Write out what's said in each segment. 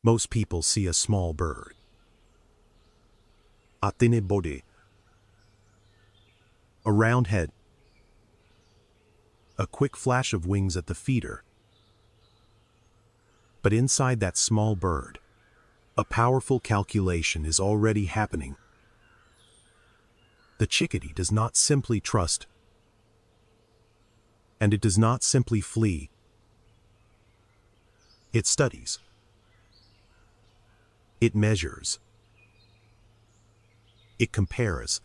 Most people see a small bird. A thin body. A round head. A quick flash of wings at the feeder. But inside that small bird, a powerful calculation is already happening. The chickadee does not simply trust, and it does not simply flee. It studies. It measures. It compares.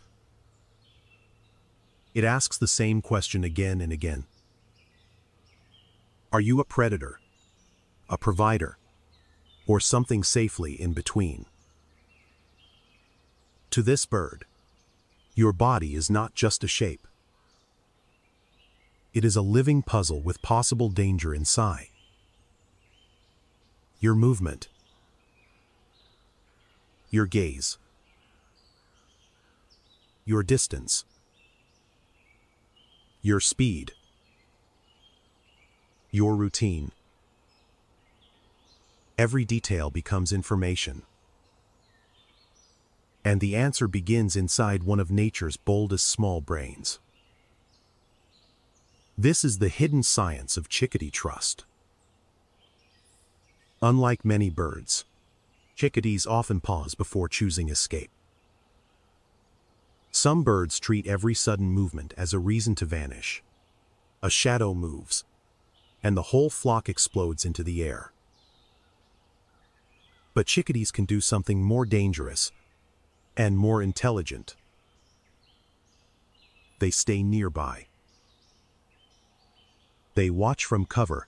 It asks the same question again and again. Are you a predator, a provider, or something safely in between? To this bird, your body is not just a shape. It is a living puzzle with possible danger inside. Your movement, your gaze, your distance, your speed, your routine. Every detail becomes information. And the answer begins inside one of nature's boldest small brains. This is the hidden science of chickadee trust. Unlike many birds, chickadees often pause before choosing escape. Some birds treat every sudden movement as a reason to vanish. A shadow moves, and the whole flock explodes into the air. But chickadees can do something more dangerous and more intelligent. They stay nearby. They watch from cover.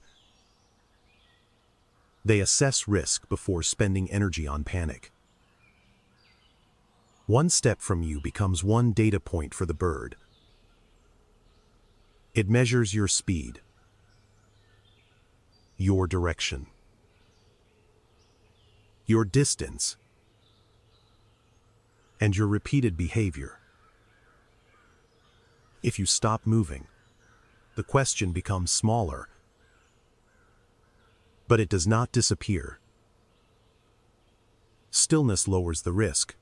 They assess risk before spending energy on panic. One step from you becomes one data point for the bird. It measures your speed, your direction, your distance, and your repeated behavior. If you stop moving, the question becomes smaller, but it does not disappear. Stillness lowers the risk.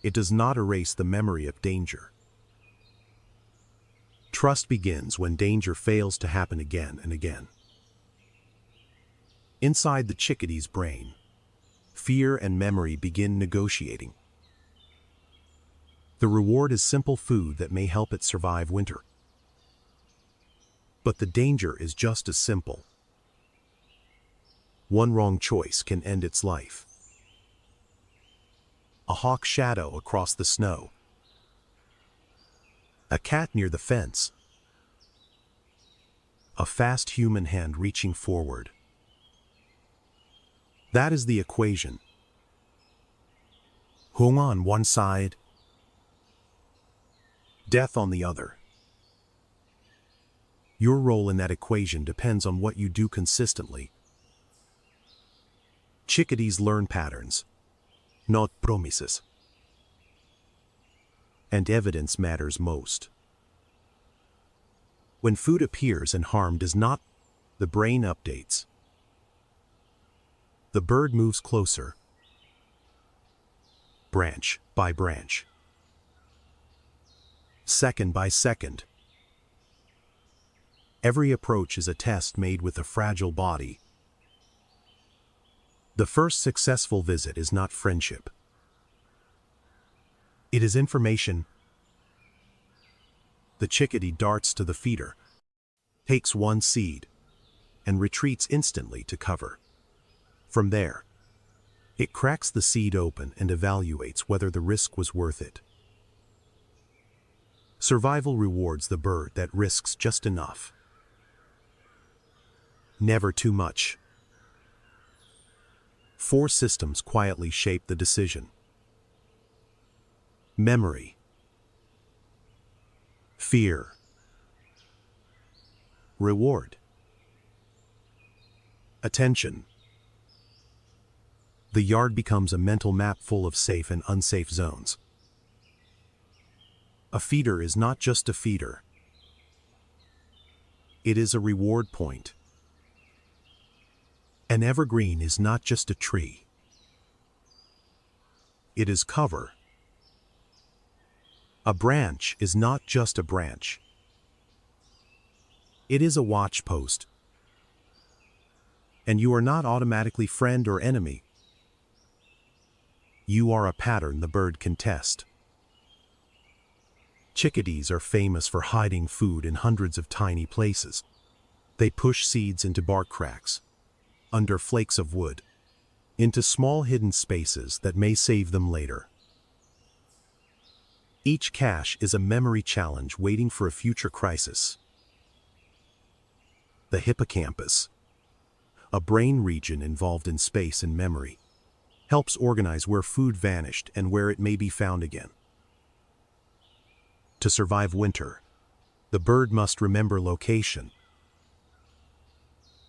It does not erase the memory of danger. Trust begins when danger fails to happen again and again. Inside the chickadee's brain, fear and memory begin negotiating. The reward is simple food that may help it survive winter. But the danger is just as simple. One wrong choice can end its life. A hawk's shadow across the snow. A cat near the fence. A fast human hand reaching forward. That is the equation. Hung on one side, death on the other. Your role in that equation depends on what you do consistently. Chickadees learn patterns, not promises. And evidence matters most. When food appears and harm does not, the brain updates. The bird moves closer, branch by branch, second by second. Every approach is a test made with a fragile body. The first successful visit is not friendship. It is information. The chickadee darts to the feeder, takes one seed, and retreats instantly to cover. From there, it cracks the seed open and evaluates whether the risk was worth it. Survival rewards the bird that risks just enough. Never too much. 4 systems quietly shape the decision. Memory, fear, reward, attention. The yard becomes a mental map full of safe and unsafe zones. A feeder is not just a feeder. It is a reward point. An evergreen is not just a tree. It is cover. A branch is not just a branch. It is a watchpost. And you are not automatically friend or enemy. You are a pattern the bird can test. Chickadees are famous for hiding food in hundreds of tiny places. They push seeds into bark cracks, under flakes of wood, into small hidden spaces that may save them later. Each cache is a memory challenge waiting for a future crisis. The hippocampus, a brain region involved in space and memory, helps organize where food vanished and where it may be found again. To survive winter, the bird must remember location.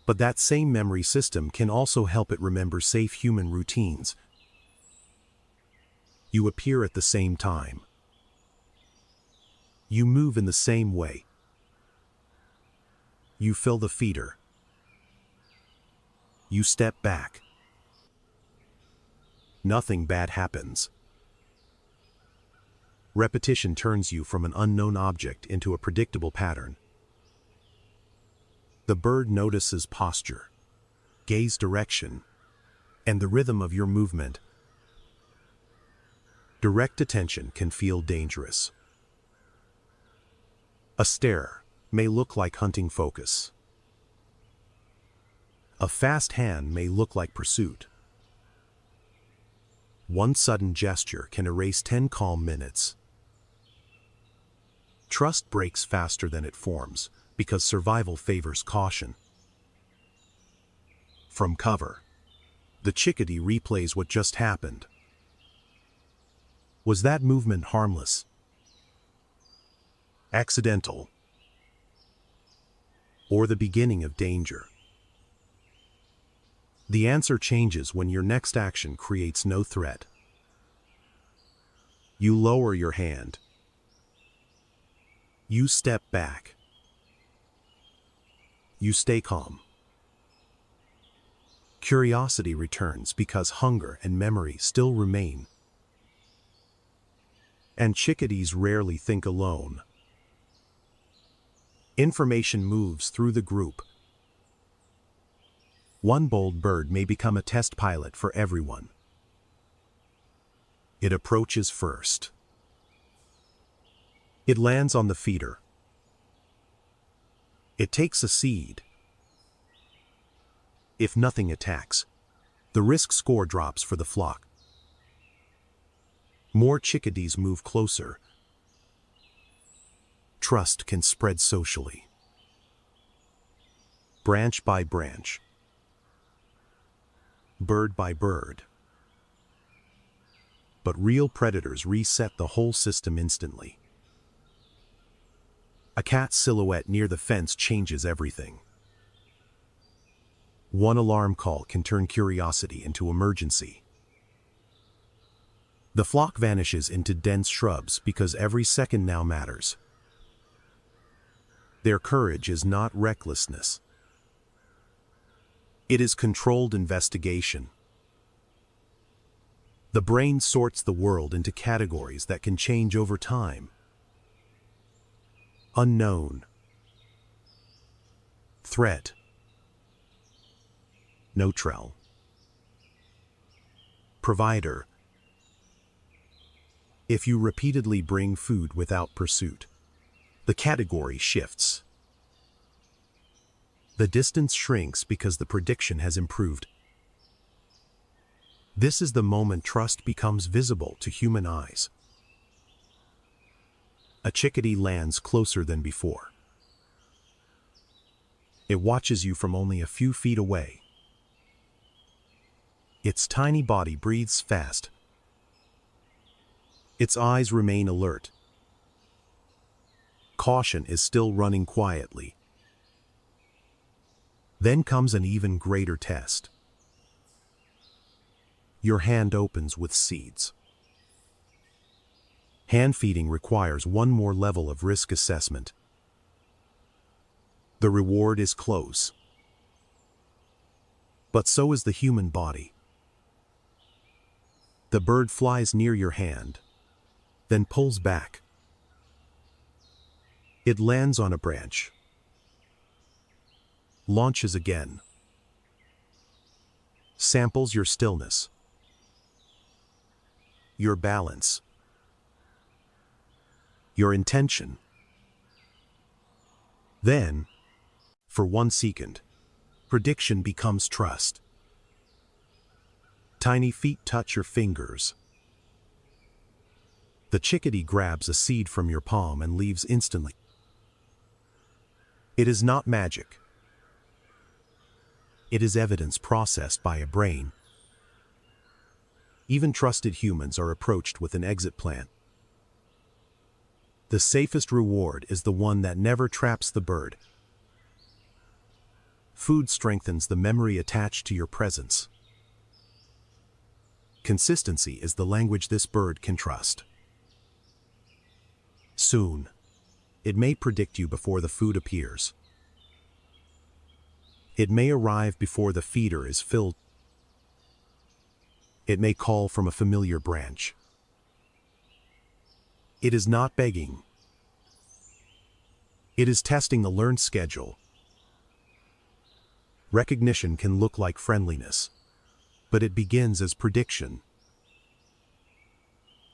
But that same memory system can also help it remember safe human routines. You appear at the same time. You move in the same way. You fill the feeder. You step back. Nothing bad happens. Repetition turns you from an unknown object into a predictable pattern. The bird notices posture, gaze direction, and the rhythm of your movement. Direct attention can feel dangerous. A stare may look like hunting focus. A fast hand may look like pursuit. One sudden gesture can erase 10 calm minutes. Trust breaks faster than it forms, because survival favors caution. From cover, the chickadee replays what just happened. Was that movement harmless? Accidental? Or the beginning of danger? The answer changes when your next action creates no threat. You lower your hand. You step back. You stay calm. Curiosity returns because hunger and memory still remain. And chickadees rarely think alone. Information moves through the group. One bold bird may become a test pilot for everyone. It approaches first. It lands on the feeder. It takes a seed. If nothing attacks, the risk score drops for the flock. More chickadees move closer. Trust can spread socially. Branch by branch. Bird by bird. But real predators reset the whole system instantly. A cat's silhouette near the fence changes everything. One alarm call can turn curiosity into emergency. The flock vanishes into dense shrubs because every second now matters. Their courage is not recklessness. It is controlled investigation. The brain sorts the world into categories that can change over time. Unknown. Threat. Neutral. Provider. If you repeatedly bring food without pursuit, the category shifts. The distance shrinks because the prediction has improved. This is the moment trust becomes visible to human eyes. A chickadee lands closer than before. It watches you from only a few feet away. Its tiny body breathes fast. Its eyes remain alert. Caution is still running quietly. Then comes an even greater test. Your hand opens with seeds. Hand feeding requires one more level of risk assessment. The reward is close. But so is the human body. The bird flies near your hand, then pulls back. It lands on a branch, launches again, samples your stillness, your balance, your intention. Then, for 1 second, prediction becomes trust. Tiny feet touch your fingers. The chickadee grabs a seed from your palm and leaves instantly. It is not magic. It is evidence processed by a brain. Even trusted humans are approached with an exit plan. The safest reward is the one that never traps the bird. Food strengthens the memory attached to your presence. Consistency is the language this bird can trust. Soon, it may predict you before the food appears. It may arrive before the feeder is filled. It may call from a familiar branch. It is not begging. It is testing a learned schedule. Recognition can look like friendliness, but it begins as prediction.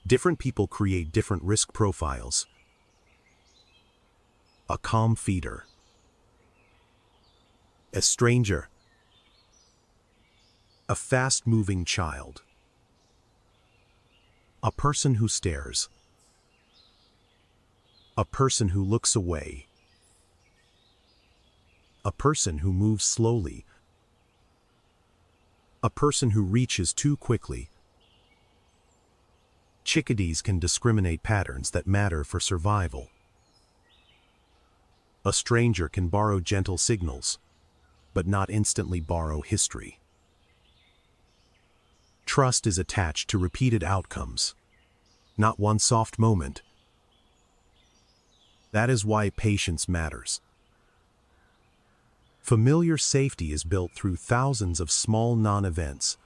Different people create different risk profiles. A calm feeder. A stranger. A fast-moving child. A person who stares. A person who looks away. A person who moves slowly. A person who reaches too quickly. Chickadees can discriminate patterns that matter for survival. A stranger can borrow gentle signals, but not instantly borrow history. Trust is attached to repeated outcomes, not one soft moment. That is why patience matters. Familiar safety is built through thousands of small non-events.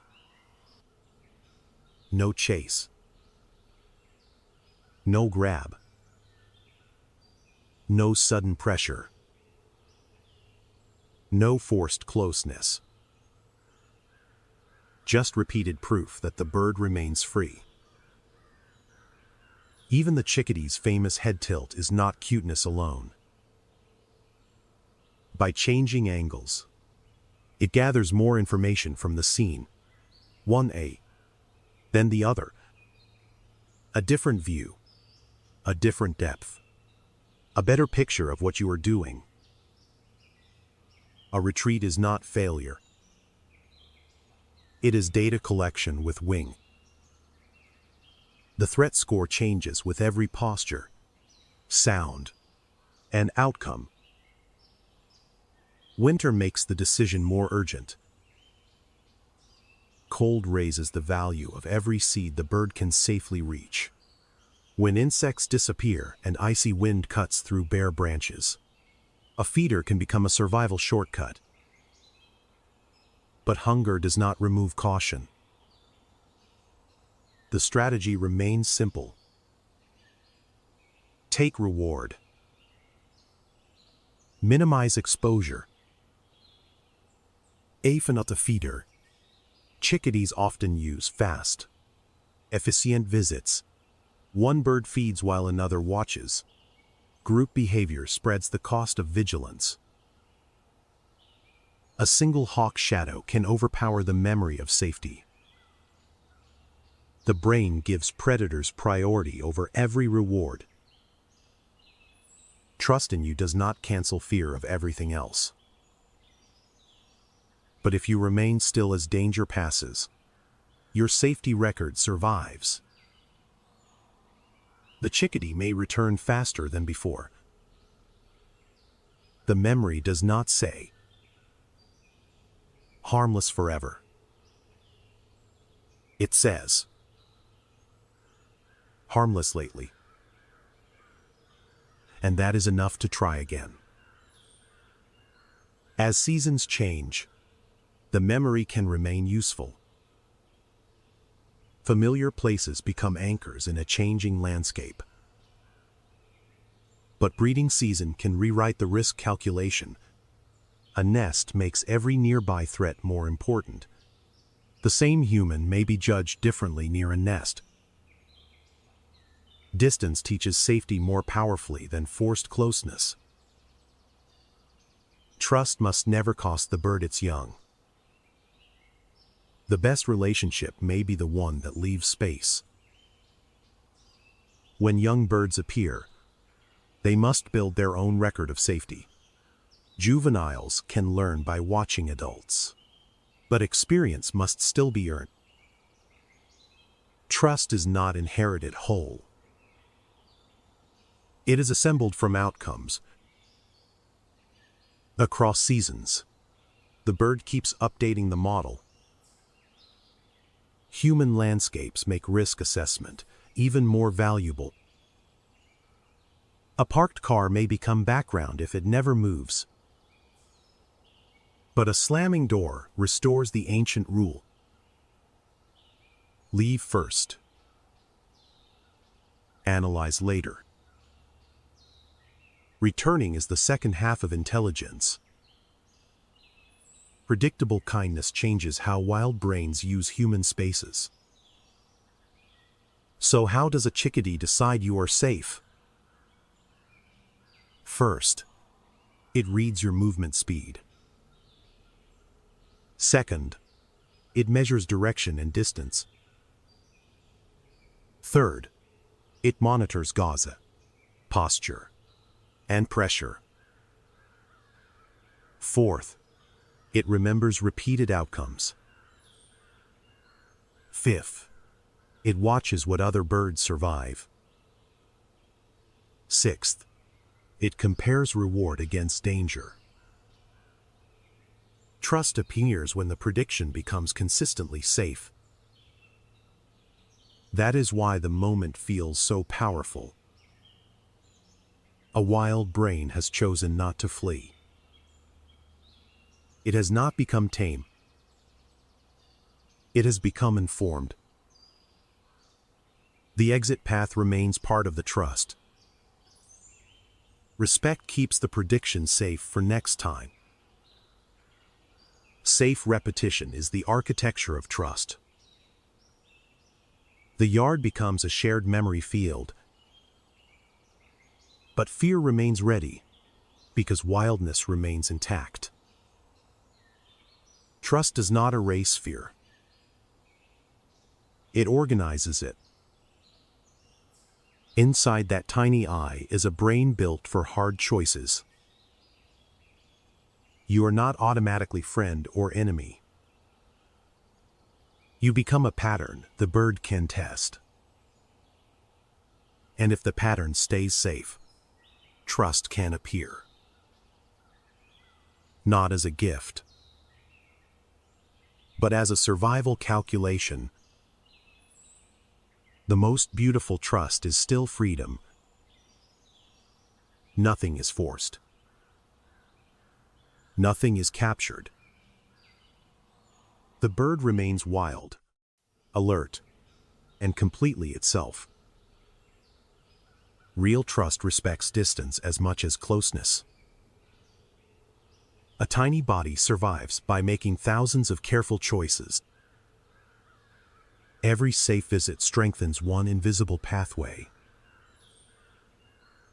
No chase. No grab. No sudden pressure. No forced closeness. Just repeated proof that the bird remains free. Even the chickadee's famous head tilt is not cuteness alone. By changing angles, it gathers more information from the scene, one A, then the other. A different view, a different depth, a better picture of what you are doing. A retreat is not failure. It is data collection with wing. The threat score changes with every posture, sound, and outcome. Winter makes the decision more urgent. Cold raises the value of every seed the bird can safely reach. When insects disappear and icy wind cuts through bare branches, a feeder can become a survival shortcut. But hunger does not remove caution. The strategy remains simple. Take reward. Minimize exposure. Not a feeder. Chickadees often use fast, efficient visits. One bird feeds while another watches. Group behavior spreads the cost of vigilance. A single hawk shadow can overpower the memory of safety. The brain gives predators priority over every reward. Trust in you does not cancel fear of everything else. But if you remain still as danger passes, your safety record survives. The chickadee may return faster than before. The memory does not say, harmless forever. It says, harmless lately. And that is enough to try again. As seasons change, the memory can remain useful. Familiar places become anchors in a changing landscape. But breeding season can rewrite the risk calculation. A nest makes every nearby threat more important. The same human may be judged differently near a nest. Distance teaches safety more powerfully than forced closeness. Trust must never cost the bird its young. The best relationship may be the one that leaves space. When young birds appear, they must build their own record of safety. Juveniles can learn by watching adults, but experience must still be earned. Trust is not inherited whole. It is assembled from outcomes. Across seasons, the bird keeps updating the model. Human landscapes make risk assessment even more valuable. A parked car may become background if it never moves. But a slamming door restores the ancient rule. Leave first. Analyze later. Returning is the second half of intelligence. Predictable kindness changes how wild brains use human spaces. So how does a chickadee decide you are safe? First, it reads your movement speed. Second, it measures direction and distance. Third, it monitors gaze, posture, and pressure. Fourth, it remembers repeated outcomes. Fifth, it watches what other birds survive. Sixth, it compares reward against danger. Trust appears when the prediction becomes consistently safe. That is why the moment feels so powerful. A wild brain has chosen not to flee. It has not become tame. It has become informed. The exit path remains part of the trust. Respect keeps the prediction safe for next time. Safe repetition is the architecture of trust. The yard becomes a shared memory field. But fear remains ready, because wildness remains intact. Trust does not erase fear. It organizes it. Inside that tiny eye is a brain built for hard choices. You are not automatically friend or enemy. You become a pattern the bird can test. And if the pattern stays safe, trust can appear. Not as a gift, but as a survival calculation. The most beautiful trust is still freedom. Nothing is forced. Nothing is captured. The bird remains wild, alert, and completely itself. Real trust respects distance as much as closeness. A tiny body survives by making thousands of careful choices. Every safe visit strengthens one invisible pathway.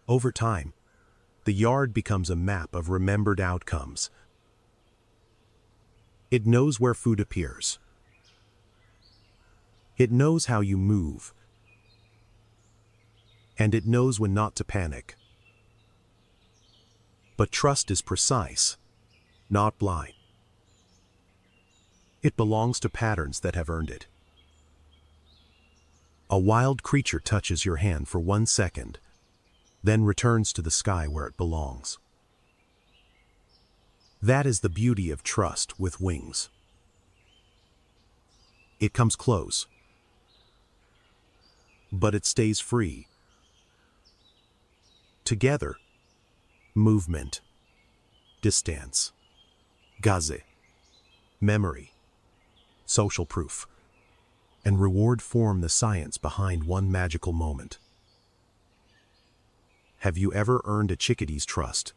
Over time, the yard becomes a map of remembered outcomes. It knows where food appears. It knows how you move. And it knows when not to panic. But trust is precise, not blind. It belongs to patterns that have earned it. A wild creature touches your hand for 1 second, then returns to the sky where it belongs. That is the beauty of trust with wings. It comes close, but it stays free. Together, movement, distance, gaze, Memory, social proof, and reward form the science behind one magical moment. Have you ever earned a chickadee's trust?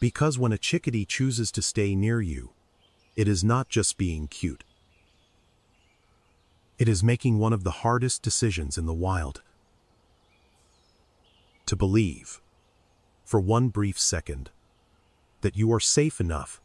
Because when a chickadee chooses to stay near you, it is not just being cute. It is making one of the hardest decisions in the wild. To believe, for one brief second, that you are safe enough